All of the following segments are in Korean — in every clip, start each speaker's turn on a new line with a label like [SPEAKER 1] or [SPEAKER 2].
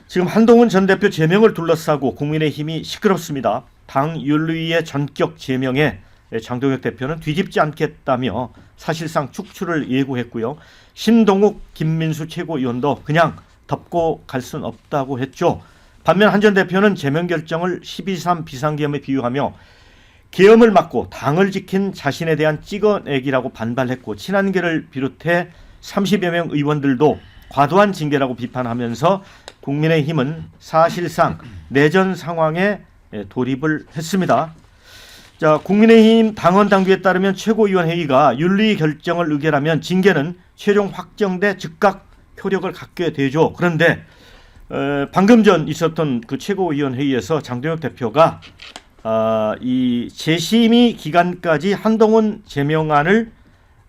[SPEAKER 1] 지금 한동훈 전 대표 제명을 둘러싸고 국민의힘이 시끄럽습니다. 당 윤리위의 전격 제명에 장동혁 대표는 뒤집지 않겠다며 사실상 축출을 예고했고요. 신동욱, 김민수 최고위원도 그냥 덮고 갈 순 없다고 했죠. 반면 한 전 대표는 제명 결정을 12.3 비상계엄에 비유하며 계엄을 막고 당을 지킨 자신에 대한 찍어내기라고 반발했고, 친한계를 비롯해 30여 명 의원들도 과도한 징계라고 비판하면서 국민의힘은 사실상 내전 상황에 돌입을 했습니다. 자, 국민의힘 당원 당규에 따르면 최고위원회의가 윤리 결정을 의결하면 징계는 최종 확정돼 즉각 효력을 갖게 되죠. 그런데 방금 전 있었던 그 최고위원회의에서 장동혁 대표가 이 재심의 기간까지 한동훈 제명안을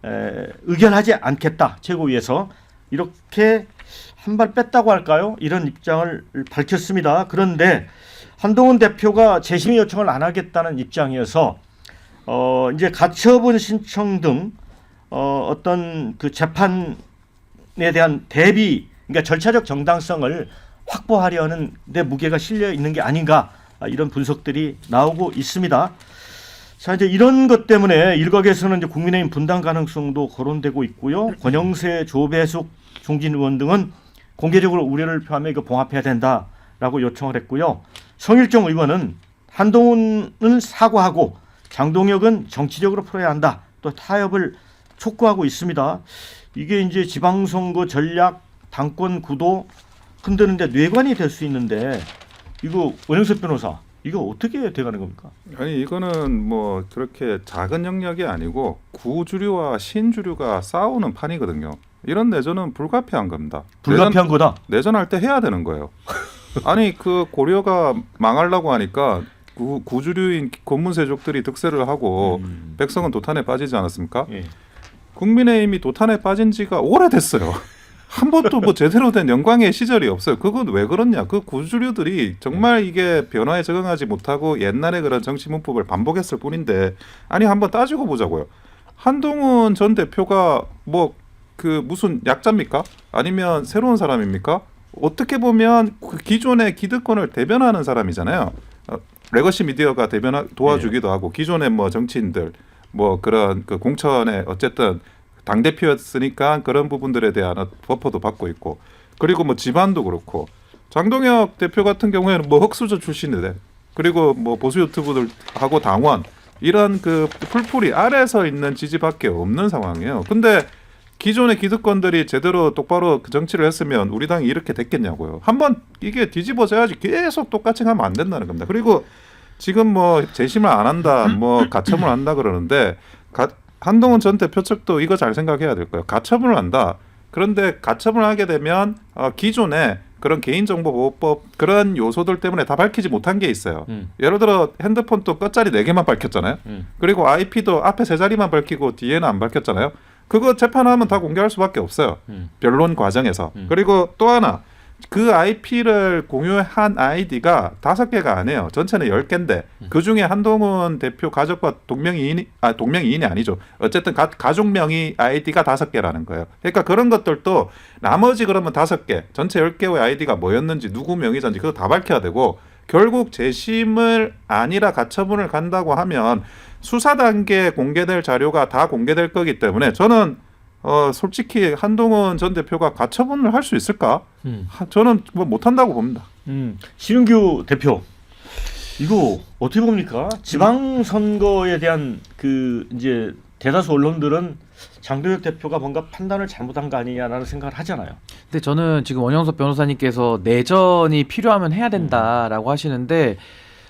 [SPEAKER 1] 의결하지 않겠다, 최고위에서 이렇게 한 발 뺐다고 할까요? 이런 입장을 밝혔습니다. 그런데 한동훈 대표가 재심의 요청을 안 하겠다는 입장이어서 이제 가처분 신청 등 어떤 그 재판에 대한 대비, 그러니까 절차적 정당성을 확보하려는 데 무게가 실려 있는 게 아닌가, 이런 분석들이 나오고 있습니다. 자, 이제 이런 것 때문에 일각에서는 이제 국민의힘 분당 가능성도 거론되고 있고요. 권영세, 조배숙, 종진 의원 등은 공개적으로 우려를 표하며 이거 봉합해야 된다라고 요청을 했고요. 성일정 의원은 한동훈은 사과하고 장동혁은 정치적으로 풀어야 한다, 또 타협을 촉구하고 있습니다. 이게 이제 지방선거 전략, 당권 구도 흔드는데 뇌관이 될 수 있는데, 이거 원영석 변호사, 이거 어떻게 돼가는 겁니까?
[SPEAKER 2] 아니, 이거는 뭐 그렇게 작은 영역이 아니고 구주류와 신주류가 싸우는 판이거든요. 이런 내전은 불가피한 겁니다.
[SPEAKER 1] 불가피한 거다.
[SPEAKER 2] 내전할 때 해야 되는 거예요. 아니, 그 고려가 망하려고 하니까 구주류인 권문세족들이 득세를 하고 백성은 도탄에 빠지지 않았습니까?
[SPEAKER 1] 예.
[SPEAKER 2] 국민의힘이 도탄에 빠진 지가 오래됐어요. 한 번도 뭐 제대로 된 영광의 시절이 없어요. 그건 왜 그렇냐? 그 구주류들이 정말 이게 변화에 적응하지 못하고 옛날에 그런 정치 문법을 반복했을 뿐인데, 아니 한번 따지고 보자고요. 한동훈 전 대표가 뭐 그 무슨 약자입니까? 아니면 새로운 사람입니까? 어떻게 보면 그 기존의 기득권을 대변하는 사람이잖아요. 레거시 미디어가 도와주기도 하고, 기존의 뭐 정치인들 뭐 그런 그 공천에 어쨌든 당 대표였으니까 그런 부분들에 대한 버퍼도 받고 있고, 그리고 뭐 집안도 그렇고, 장동혁 대표 같은 경우에는 뭐 흑수저 출신인데, 그리고 뭐 보수 유튜브들하고 당원 이런 그 풀풀이 아래서 있는 지지밖에 없는 상황이에요. 근데 기존의 기득권들이 제대로 똑바로 그 정치를 했으면 우리 당이 이렇게 됐겠냐고요. 한번 이게 뒤집어져야지 계속 똑같이 가면 안 된다는 겁니다. 그리고 지금 뭐 재심을 안 한다, 뭐 가처분을 한다 그러는데, 한동훈 전 대표 측도 이거 잘 생각해야 될 거예요. 가처분을 한다. 그런데 가처분을 하게 되면 기존에 그런 개인정보보호법 그런 요소들 때문에 다 밝히지 못한 게 있어요. 예를 들어 핸드폰도 끝자리 4개만 밝혔잖아요. 그리고 IP도 앞에 3자리만 밝히고 뒤에는 안 밝혔잖아요. 그거 재판하면 다 공개할 수밖에 없어요. 변론 과정에서. 그리고 또 하나, 그 IP를 공유한 아이디가 5개가 아니에요. 전체는 10개인데 그중에 한동훈 대표 가족과 동명이인이 아니죠. 어쨌든 가족 명의 아이디가 5개라는 거예요. 그러니까 그런 것들도 나머지 그러면 5개, 전체 10개의 아이디가 뭐였는지, 누구 명의자인지 그거 다 밝혀야 되고, 결국 재심을 아니라 가처분을 간다고 하면 수사 단계에 공개될 자료가 다 공개될 거기 때문에 저는 솔직히 한동훈 전 대표가 가처분을 할 수 있을까? 저는 뭐 못한다고 봅니다.
[SPEAKER 1] 신은규 대표, 이거 어떻게 봅니까? 지방선거에 대한 그 이제 대다수 언론들은 장동혁 대표가 뭔가 판단을 잘못한 거 아니냐라는 생각을 하잖아요.
[SPEAKER 3] 근데 저는 지금 원영석 변호사님께서 내전이 필요하면 해야 된다라고 하시는데,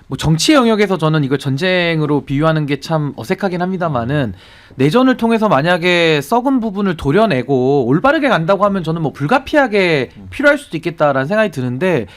[SPEAKER 3] 뭐 정치 영역에서 저는 이걸 전쟁으로 비유하는 게 참 어색하긴 합니다만은, 내전을 통해서 만약에 썩은 부분을 도려내고 올바르게 간다고 하면 저는 뭐 불가피하게 필요할 수도 있겠다라는 생각이 드는데,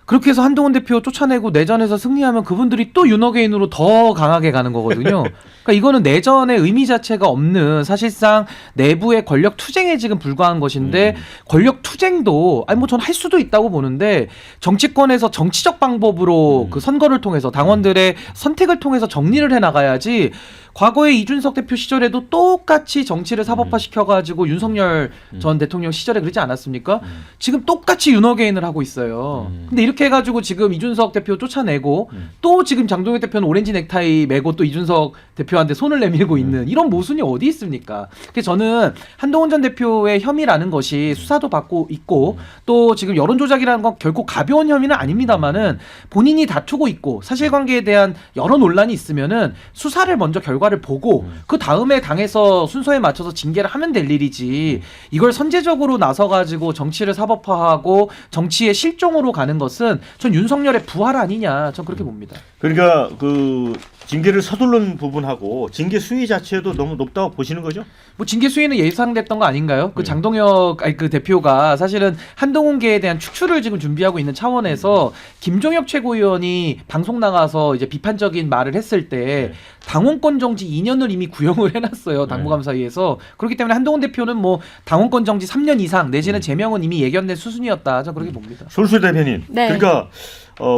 [SPEAKER 3] 그렇게 해서 한동훈 대표 쫓아내고 내전에서 승리하면 그분들이 또 윤어게인으로 더 강하게 가는 거거든요. 그러니까 이거는 내전의 의미 자체가 없는 사실상 내부의 권력 투쟁에 지금 불과한 것인데 권력 투쟁도 아니 뭐 전 할 수도 있다고 보는데 정치권에서 정치적 방법으로 그 선거를 통해서 당원들의 선택을 통해서 정리를 해 나가야지. 과거에 이준석 대표 시절에도 똑같이 정치를 사법화시켜가지고 윤석열 전 대통령 시절에 그러지 않았습니까? 지금 똑같이 윤어게인을 하고 있어요. 근데 이렇게 해가지고 지금 이준석 대표 쫓아내고 또 지금 장동혁 대표는 오렌지 넥타이 메고 또 이준석 대표한테 손을 내밀고 있는 이런 모순이 어디 있습니까? 그래서 저는 한동훈 전 대표의 혐의라는 것이 수사도 받고 있고 또 지금 여론조작이라는 건 결코 가벼운 혐의는 아닙니다만은 본인이 다투고 있고 사실관계에 대한 여러 논란이 있으면은 수사를 먼저 결과를 보고 그 다음에 당에서 순서에 맞춰서 징계를 하면 될 일이지 이걸 선제적으로 나서가지고 정치를 사법화하고 정치의 실종으로 가는 것은 전 윤석열의 부활 아니냐 전 그렇게 봅니다.
[SPEAKER 1] 그러니까 그 징계를 서두른 부분하고 징계 수위 자체도 너무 높다고 보시는 거죠?
[SPEAKER 3] 뭐 징계 수위는 예상됐던 거 아닌가요? 그 장동혁 그 대표가 사실은 한동훈계에 대한 축출을 지금 준비하고 있는 차원에서 김종혁 최고위원이 방송 나가서 이제 비판적인 말을 했을 때 당원권 정지 2년을 이미 구형을 해놨어요. 당무감사위에서. 그렇기 때문에 한동훈 대표는 뭐 당원권 정지 3년 이상 내지는 제명은 이미 예견된 수순이었다. 저는 그렇게 봅니다.
[SPEAKER 1] 솔수 대변인.
[SPEAKER 4] 네.
[SPEAKER 1] 그러니까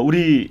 [SPEAKER 1] 우리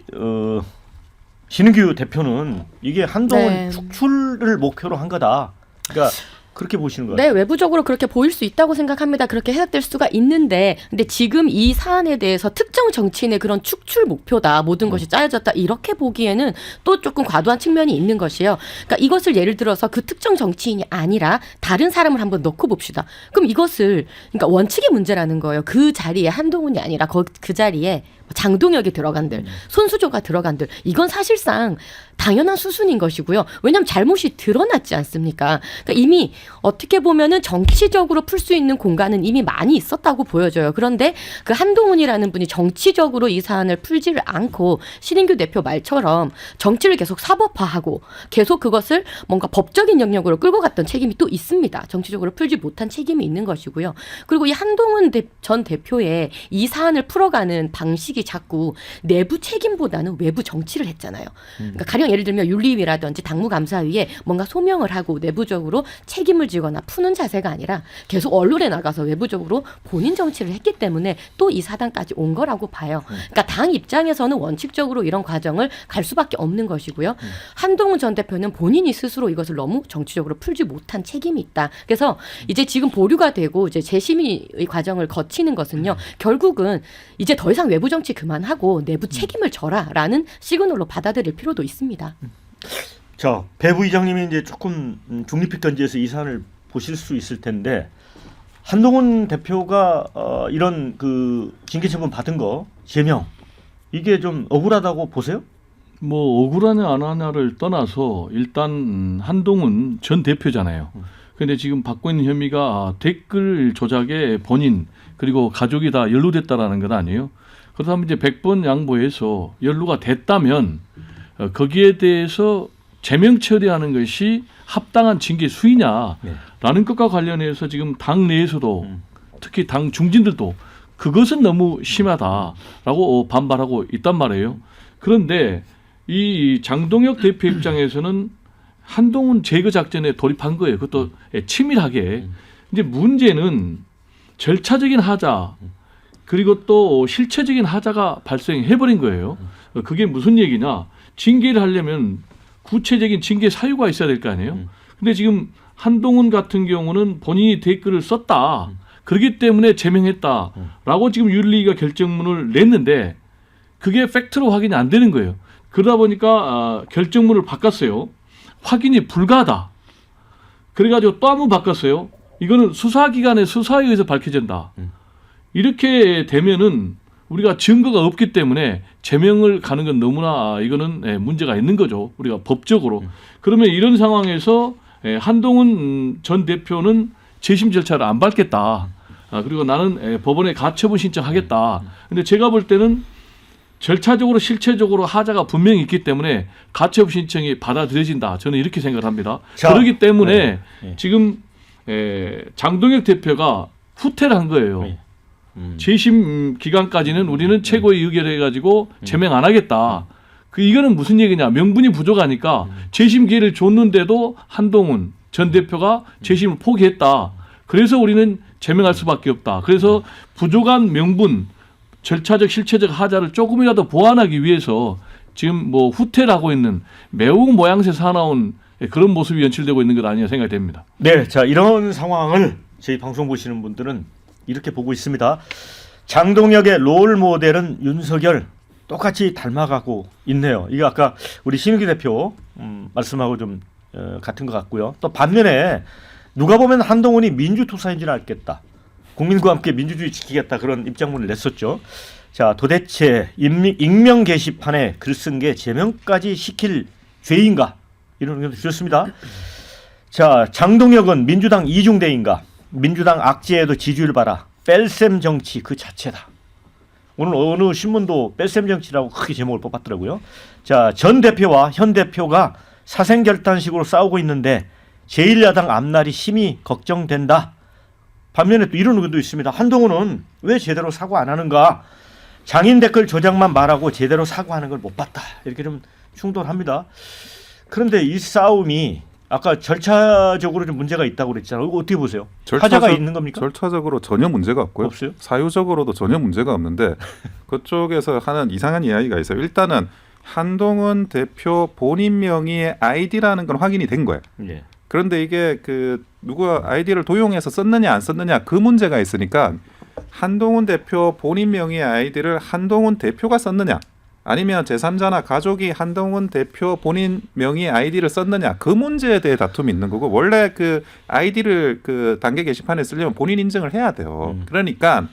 [SPEAKER 1] 신은규 대표는 이게 한동훈
[SPEAKER 4] 네.
[SPEAKER 1] 축출을 목표로 한 거다. 그러니까 그렇게 보시는 거예요?
[SPEAKER 4] 네, 외부적으로 그렇게 보일 수 있다고 생각합니다. 그렇게 해석될 수가 있는데, 근데 지금 이 사안에 대해서 특정 정치인의 그런 축출 목표다, 모든 것이 짜여졌다, 이렇게 보기에는 또 조금 과도한 측면이 있는 것이에요. 그러니까 이것을 예를 들어서 그 특정 정치인이 아니라 다른 사람을 한번 넣고 봅시다. 그럼 이것을, 그러니까 원칙의 문제라는 거예요. 그 자리에 한동훈이 아니라 그 자리에 장동혁이 들어간들, 손수조가 들어간들, 이건 사실상 당연한 수순인 것이고요. 왜냐하면 잘못이 드러났지 않습니까? 그러니까 이미 어떻게 보면은 정치적으로 풀 수 있는 공간은 이미 많이 있었다고 보여져요. 그런데 그 한동훈이라는 분이 정치적으로 이 사안을 풀지를 않고 신인규 대표 말처럼 정치를 계속 사법화하고 계속 그것을 뭔가 법적인 영역으로 끌고 갔던 책임이 또 있습니다. 정치적으로 풀지 못한 책임이 있는 것이고요. 그리고 이 한동훈 전 대표의 이 사안을 풀어가는 방식이 자꾸 내부 책임보다는 외부 정치를 했잖아요. 그러니까 가령 예를 들면 윤리위라든지 당무감사위에 뭔가 소명을 하고 내부적으로 책임을 지거나 푸는 자세가 아니라 계속 언론에 나가서 외부적으로 본인 정치를 했기 때문에 또 이 사단까지 온 거라고 봐요. 그러니까 당 입장에서는 원칙적으로 이런 과정을 갈 수밖에 없는 것이고요. 한동훈 전 대표는 본인이 스스로 이것을 너무 정치적으로 풀지 못한 책임이 있다. 그래서 이제 지금 보류가 되고 이제 재심의 과정을 거치는 것은요. 결국은 이제 더 이상 외부 정치 그만하고 내부 책임을 져라라는 시그널로 받아들일 필요도 있습니다.
[SPEAKER 1] 자, 배 부의장님이 이제 조금 중립했던지에서 이 사안을 보실 수 있을 텐데 한동훈 대표가 이런 그 징계 처분 받은 거 제명 이게 좀 억울하다고 보세요?
[SPEAKER 5] 뭐 억울하냐 안 하냐를 떠나서 일단 한동훈 전 대표잖아요. 그런데 지금 받고 있는 혐의가 댓글 조작의 본인 그리고 가족이 다 연루됐다라는 것 아니에요. 그렇다면 이제 100번 양보해서 연루가 됐다면 거기에 대해서 제명 처리하는 것이 합당한 징계 수위냐라는 것과 관련해서 지금 당 내에서도 특히 당 중진들도 그것은 너무 심하다라고 반발하고 있단 말이에요. 그런데 이 장동혁 대표 입장에서는 한동훈 제거 작전에 돌입한 거예요. 그것도 치밀하게. 이제 문제는 절차적인 하자 그리고 또 실체적인 하자가 발생해버린 거예요. 그게 무슨 얘기냐? 징계를 하려면 구체적인 징계 사유가 있어야 될 거 아니에요. 근데 지금 한동훈 같은 경우는 본인이 댓글을 썼다. 그렇기 때문에 제명했다라고 지금 윤리위가 결정문을 냈는데 그게 팩트로 확인이 안 되는 거예요. 그러다 보니까 결정문을 바꿨어요. 확인이 불가하다. 그래가지고 또 한 번 바꿨어요. 이거는 수사기관의 수사에 의해서 밝혀진다. 이렇게 되면은 우리가 증거가 없기 때문에 제명을 가는 건 너무나 이거는 문제가 있는 거죠. 우리가 법적으로. 그러면 이런 상황에서 한동훈 전 대표는 재심 절차를 안 밟겠다. 그리고 나는 법원에 가처분 신청하겠다. 근데 제가 볼 때는 절차적으로 실체적으로 하자가 분명히 있기 때문에 가처분 신청이 받아들여진다. 저는 이렇게 생각을 합니다.
[SPEAKER 1] 자,
[SPEAKER 5] 그렇기 때문에
[SPEAKER 1] 네.
[SPEAKER 5] 지금 장동혁 대표가 후퇴를 한 거예요.
[SPEAKER 1] 네.
[SPEAKER 5] 재심 기간까지는 우리는 최고의 의결을 해가지고 제명 안 하겠다. 그 이거는 무슨 얘기냐? 명분이 부족하니까 재심 기회를 줬는데도 한동훈 전 대표가 재심을 포기했다. 그래서 우리는 제명할 수밖에 없다. 그래서 부족한 명분, 절차적 실체적 하자를 조금이라도 보완하기 위해서 지금 뭐 후퇴를 하고 있는 매우 모양새 사나운 그런 모습이 연출되고 있는 것 아니냐 생각이 됩니다.
[SPEAKER 1] 네, 자 이런 상황을 저희 방송 보시는 분들은 이렇게 보고 있습니다. 장동혁의 롤 모델은 윤석열 똑같이 닮아가고 있네요. 이게 아까 우리 신우기 대표 말씀하고 좀 같은 것 같고요. 또 반면에 누가 보면 한동훈이 민주투사인 줄 알겠다. 국민과 함께 민주주의 지키겠다 그런 입장문을 냈었죠. 자 도대체 익명 게시판에 글 쓴 게 제명까지 시킬 죄인가 이런 의견도 주셨습니다. 자 장동혁은 민주당 이중대인가 민주당 악재에도 지지율 봐라 뺄셈 정치 그 자체다. 오늘 어느 신문도 뺄셈 정치라고 크게 제목을 뽑았더라고요. 자 전 대표와 현 대표가 사생결단식으로 싸우고 있는데 제1야당 앞날이 심히 걱정된다. 반면에 또 이런 의견도 있습니다. 한동훈은 왜 제대로 사과 안 하는가? 장인 댓글 조작만 말하고 제대로 사과하는 걸 못 봤다. 이렇게 좀 충돌합니다. 그런데 이 싸움이 아까 절차적으로 좀 문제가 있다고 그랬잖아요. 이거 어떻게 보세요? 하자가 있는 겁니까?
[SPEAKER 2] 절차적으로 전혀 문제가 없고요.
[SPEAKER 1] 없어요?
[SPEAKER 2] 사유적으로도 전혀 문제가 없는데 그쪽에서 하는 이상한 이야기가 있어요. 일단은 한동훈 대표 본인 명의의 아이디라는 건 확인이 된 거예요.
[SPEAKER 1] 예.
[SPEAKER 2] 그런데 이게 그 누가 아이디를 도용해서 썼느냐 안 썼느냐 그 문제가 있으니까 한동훈 대표 본인 명의의 아이디를 한동훈 대표가 썼느냐 아니면 제3자나 가족이 한동훈 대표 본인 명의의 아이디를 썼느냐 그 문제에 대해 다툼이 있는 거고 원래 그 아이디를 그 단계 게시판에 쓰려면 본인 인증을 해야 돼요. 그러니까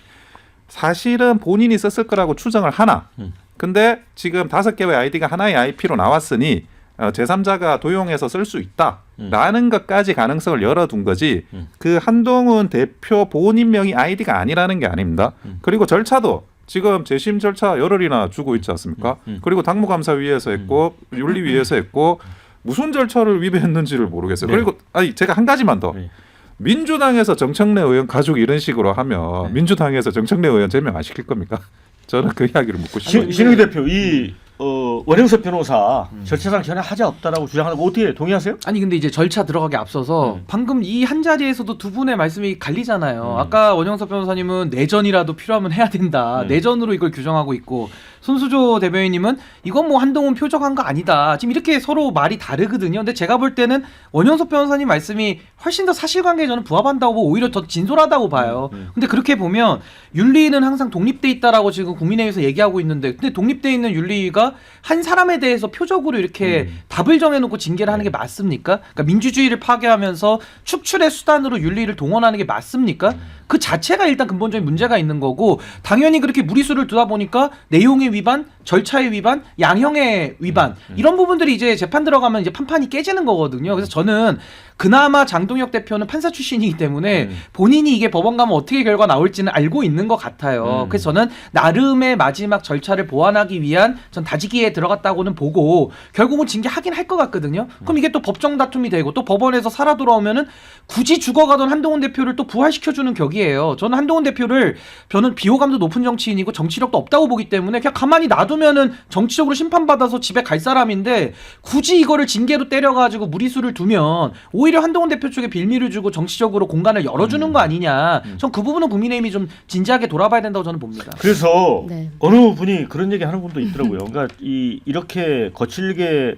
[SPEAKER 2] 사실은 본인이 썼을 거라고 추정을 하나 근데 지금 5개의 아이디가 하나의 IP로 나왔으니 제3자가 도용해서 쓸 수 있다라는 것까지 가능성을 열어둔 거지 그 한동훈 대표 본인 명의 아이디가 아니라는 게 아닙니다. 그리고 절차도 지금 재심 절차 열흘이나 주고 있지 않습니까? 그리고 당무감사위에서 했고 윤리위에서 했고 무슨 절차를 위배했는지를 모르겠어요.
[SPEAKER 1] 네.
[SPEAKER 2] 그리고 아니 제가 한 가지만 더
[SPEAKER 1] 네.
[SPEAKER 2] 민주당에서 정청래 의원 가족이 이런 식으로 하면 민주당에서 정청래 의원 제명 안 시킬 겁니까? 저는 그 이야기를 묻고 싶어요.
[SPEAKER 1] 신우기 대표 이 원영석 변호사 절차상 전혀 하자 없다라고 주장하는 거 어떻게 동의하세요?
[SPEAKER 3] 아니 근데 이제 절차 들어가기 앞서서 방금 이 한 자리에서도 두 분의 말씀이 갈리잖아요. 아까 원영석 변호사님은 내전이라도 필요하면 해야 된다. 내전으로 이걸 규정하고 있고 손수조 대변인님은 이건 뭐 한동훈 표적한 거 아니다. 지금 이렇게 서로 말이 다르거든요. 근데 제가 볼 때는 원영석 변호사님 말씀이 훨씬 더 사실관계에 저는 부합한다고 보고 오히려 더 진솔하다고 봐요. 근데 그렇게 보면 윤리위는 항상 독립돼 있다라고 지금 국민의힘에서 얘기하고 있는데 근데 독립돼 있는 윤리위가 한 사람에 대해서 표적으로 이렇게 답을 정해놓고 징계를 하는 게 맞습니까? 그러니까 민주주의를 파괴하면서 축출의 수단으로 윤리를 동원하는 게 맞습니까? 그 자체가 일단 근본적인 문제가 있는 거고 당연히 그렇게 무리수를 두다 보니까 내용의 위반, 절차의 위반, 양형의 위반 이런 부분들이 이제 재판 들어가면 이제 판판이 깨지는 거거든요. 그래서 저는 그나마 장동혁 대표는 판사 출신이기 때문에 본인이 이게 법원 가면 어떻게 결과 나올지는 알고 있는 것 같아요. 그래서 저는 나름의 마지막 절차를 보완하기 위한 전 다지기에 들어갔다고는 보고 결국은 징계하긴 할 것 같거든요. 그럼 이게 또 법정 다툼이 되고 또 법원에서 살아 돌아오면은 굳이 죽어가던 한동훈 대표를 또 부활시켜주는 격이에요. 저는 한동훈 대표를 저는 비호감도 높은 정치인이고 정치력도 없다고 보기 때문에 그냥 가만히 놔두면은 정치적으로 심판받아서 집에 갈 사람인데 굳이 이거를 징계로 때려가지고 무리수를 두면 오히려 한동훈 대표 쪽에 빌미를 주고 정치적으로 공간을 열어주는 거 아니냐. 전 그 부분은 국민의힘이 좀 진지하게 돌아봐야 된다고 저는 봅니다.
[SPEAKER 1] 그래서
[SPEAKER 4] 네.
[SPEAKER 1] 어느 분이 그런 얘기 하는 분도 있더라고요. 그러니까 이렇게 거칠게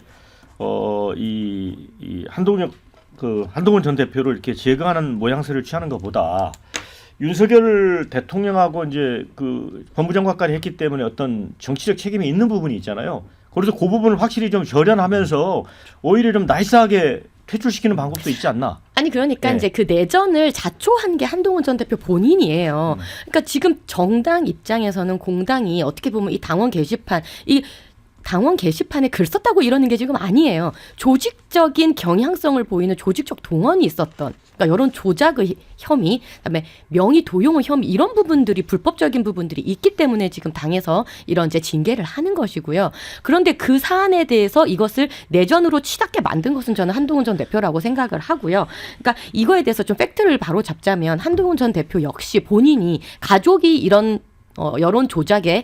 [SPEAKER 1] 이 한동훈 전 대표를 이렇게 제거하는 모양새를 취하는 것보다 윤석열 대통령하고 이제 그 법무장관까지 했기 때문에 어떤 정치적 책임이 있는 부분이 있잖아요. 그래서 그 부분을 확실히 좀 절연하면서 오히려 좀 나이스하게 퇴출시키는 방법도 있지 않나?
[SPEAKER 4] 아니 그러니까
[SPEAKER 1] 네.
[SPEAKER 4] 이제 그 내전을 자초한 게 한동훈 전 대표 본인이에요. 그러니까 지금 정당 입장에서는 공당이 어떻게 보면 이 당원 게시판에 글 썼다고 이러는 게 지금 아니에요. 조직적인 경향성을 보이는 조직적 동원이 있었던 그러니까 여론 조작의 혐의, 그다음에 명의 도용의 혐의 이런 부분들이 불법적인 부분들이 있기 때문에 지금 당에서 이런 이제 징계를 하는 것이고요. 그런데 그 사안에 대해서 이것을 내전으로 치닫게 만든 것은 저는 한동훈 전 대표라고 생각을 하고요. 그러니까 이거에 대해서 좀 팩트를 바로 잡자면 한동훈 전 대표 역시 본인이 가족이 이런 여론 조작에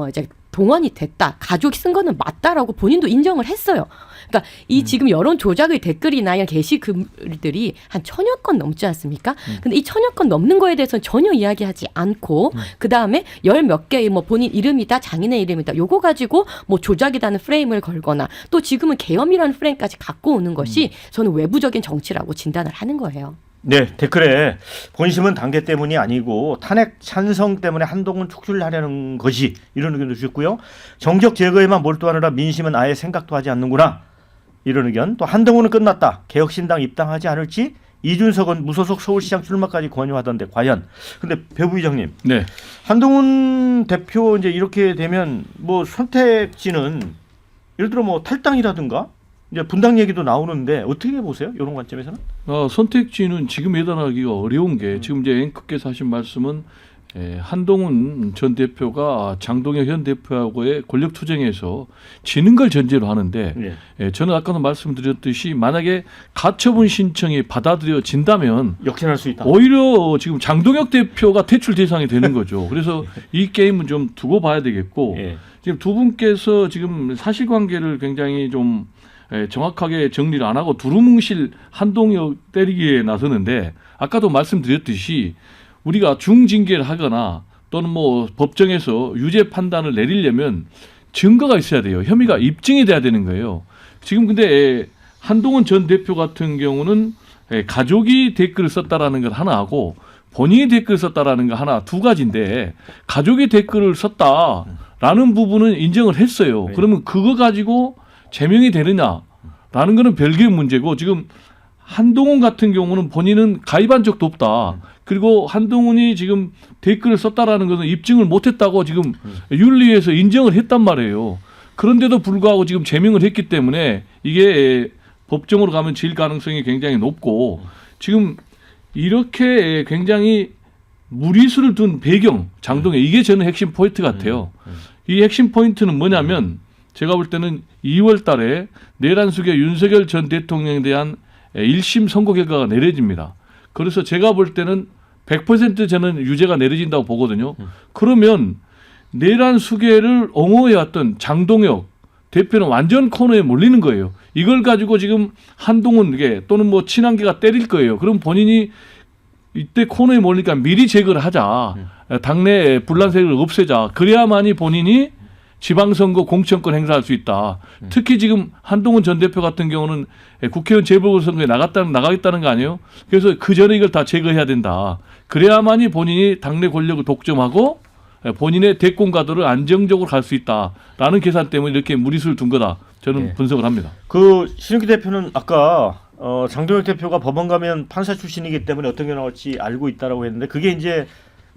[SPEAKER 4] 이제 동원이 됐다. 가족이 쓴 거는 맞다라고 본인도 인정을 했어요. 그러니까 이 지금 여론 조작의 댓글이나 이런 게시글들이 한 1000여 건 넘지 않습니까? 근데 이 1000여 건 넘는 거에 대해서는 전혀 이야기하지 않고 그다음에 열 몇 개의 뭐 본인 이름이다, 장인의 이름이다. 요거 가지고 뭐 조작이라는 프레임을 걸거나 또 지금은 계엄이라는 프레임까지 갖고 오는 것이 저는 외부적인 정치라고 진단을 하는 거예요.
[SPEAKER 1] 네, 댓글에 본심은 단계 때문이 아니고 탄핵 찬성 때문에 한동훈 축출하려는 것이 이런 의견도 주셨고요. 정적 제거에만 몰두하느라 민심은 아예 생각도 하지 않는구나. 이런 의견. 또 한동훈은 끝났다. 개혁신당 입당하지 않을지 이준석은 무소속 서울시장 출마까지 권유하던데 과연. 근데 배 부의장님.
[SPEAKER 5] 네.
[SPEAKER 1] 한동훈 대표 이제 이렇게 되면 뭐 선택지는 예를 들어 뭐 탈당이라든가 이제 분당 얘기도 나오는데 어떻게 보세요? 이런 관점에서는?
[SPEAKER 5] 선택지는 지금 예단하기가 어려운 게 지금 이제 앵커께서 하신 말씀은 한동훈 전 대표가 장동혁 현 대표하고의 권력 투쟁에서 지는 걸 전제로 하는데 저는 아까도 말씀드렸듯이 만약에 가처분 신청이 받아들여진다면
[SPEAKER 1] 역전할 수 있다.
[SPEAKER 5] 오히려 지금 장동혁 대표가 퇴출 대상이 되는 거죠. 그래서 이 게임은 좀 두고 봐야 되겠고 지금 두 분께서 지금 사실관계를 굉장히 좀 정확하게 정리를 안 하고 두루뭉실 한동혁 때리기에 나서는데 아까도 말씀드렸듯이 우리가 중징계를 하거나 또는 뭐 법정에서 유죄 판단을 내리려면 증거가 있어야 돼요. 혐의가 입증이 돼야 되는 거예요. 지금 근데 한동훈 전 대표 같은 경우는 가족이 댓글을 썼다라는 걸 하나 하고 본인이 댓글을 썼다라는 거 하나 두 가지인데 가족이 댓글을 썼다라는 부분은 인정을 했어요. 그러면 그거 가지고 제명이 되느냐라는 거는 별개의 문제고 지금 한동훈 같은 경우는 본인은 가입한 적도 없다. 그리고 한동훈이 지금 댓글을 썼다라는 것은 입증을 못했다고 지금 윤리에서 인정을 했단 말이에요. 그런데도 불구하고 지금 제명을 했기 때문에 이게 법정으로 가면 질 가능성이 굉장히 높고 지금 이렇게 굉장히 무리수를 둔 배경 장동혁 이게 저는 핵심 포인트 같아요. 이 핵심 포인트는 뭐냐면 제가 볼 때는 2월 달에 내란숙의 윤석열 전 대통령에 대한 1심 선고 결과가 내려집니다. 그래서 제가 볼 때는 100% 저는 유죄가 내려진다고 보거든요. 그러면 내란 수계를 옹호해왔던 장동혁 대표는 완전 코너에 몰리는 거예요. 이걸 가지고 지금 한동훈에게 또는 뭐 친한계가 때릴 거예요. 그럼 본인이 이때 코너에 몰리니까 미리 제거를 하자. 당내 분란세를 없애자. 그래야만이 본인이 지방선거 공천권 행사할 수 있다. 특히 지금 한동훈 전 대표 같은 경우는 국회의원 재보궐선거에 나가겠다는 거 아니에요? 그래서 그 전에 이걸 다 제거해야 된다. 그래야만이 본인이 당내 권력을 독점하고 본인의 대권가도를 안정적으로 갈 수 있다라는 계산 때문에 이렇게 무리수를 둔 거다. 저는 분석을 합니다.
[SPEAKER 1] 그 신욱기 대표는 아까 장동혁 대표가 법원 가면 판사 출신이기 때문에 어떤 게 나올지 알고 있다라고 했는데 그게 이제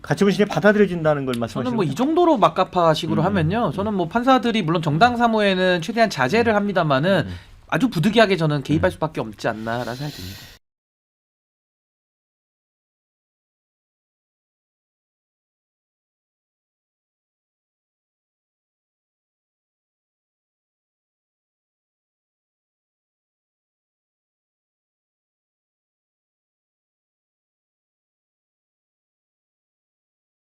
[SPEAKER 1] 가처분 신청이 받아들여진다는 걸 말씀하시는
[SPEAKER 3] 저는 뭐 이 정도로 막가파식으로 하면요. 저는 뭐 판사들이 물론 정당 사무에는 최대한 자제를 합니다만은 아주 부득이하게 저는 개입할 수밖에 없지 않나라는 생각이 듭니다.